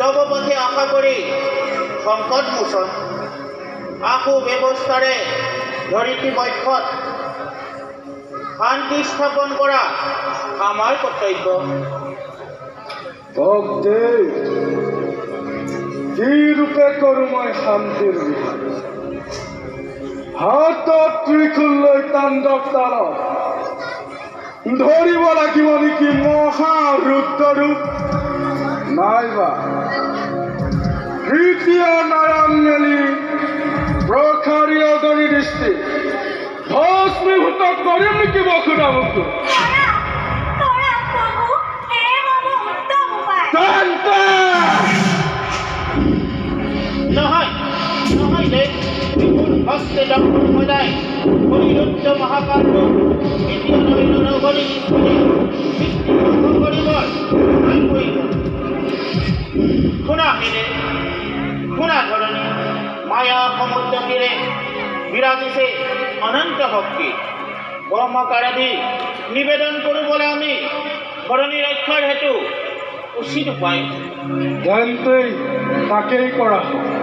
তব পথে আশা কৰি সংকট মোচন আশু ব্যৱস্থাৰে ধৰিত্ৰী বক্ষত শান্তি স্থাপন কৰা আমাৰ কৰ্তব্য। কি ৰূপে কৰো মই শান্তিৰ বিধান? হাতত ত্ৰিশূল লৈ তাণ্ডৱ তালত ধৰিব লাগিব নেকি মহাৰুদ্ৰৰূপ? নাইবা তৃতীয় নয়ন মেলি প্ৰখাৰী অগণি দৃষ্টি ভস্মীভূত কৰিম নেকি বসুধামুখী? নহয় নহয় দেৱ, বিপুল হস্তে দক্ষিণ সদায় অনিৰুদ্ধ মহাকাব্য দ্বিতীয় নয়ন অগণি দৃষ্টিৰে সৃষ্টি ধ্বংস কৰিবৰ আইন কৰিব। শুনা হিৰে, শুনা ধৰণী, মায়া সমুদ্ৰ তীৰে বিৰাজিছে অনন্ত শক্তি। ব্ৰহ্মকাৰাধি নিবেদন কৰিবলৈ আমি ধৰণী ৰক্ষাৰ হেতু উচিত উপায়। তেন্তে তাকেই কৰা হয়।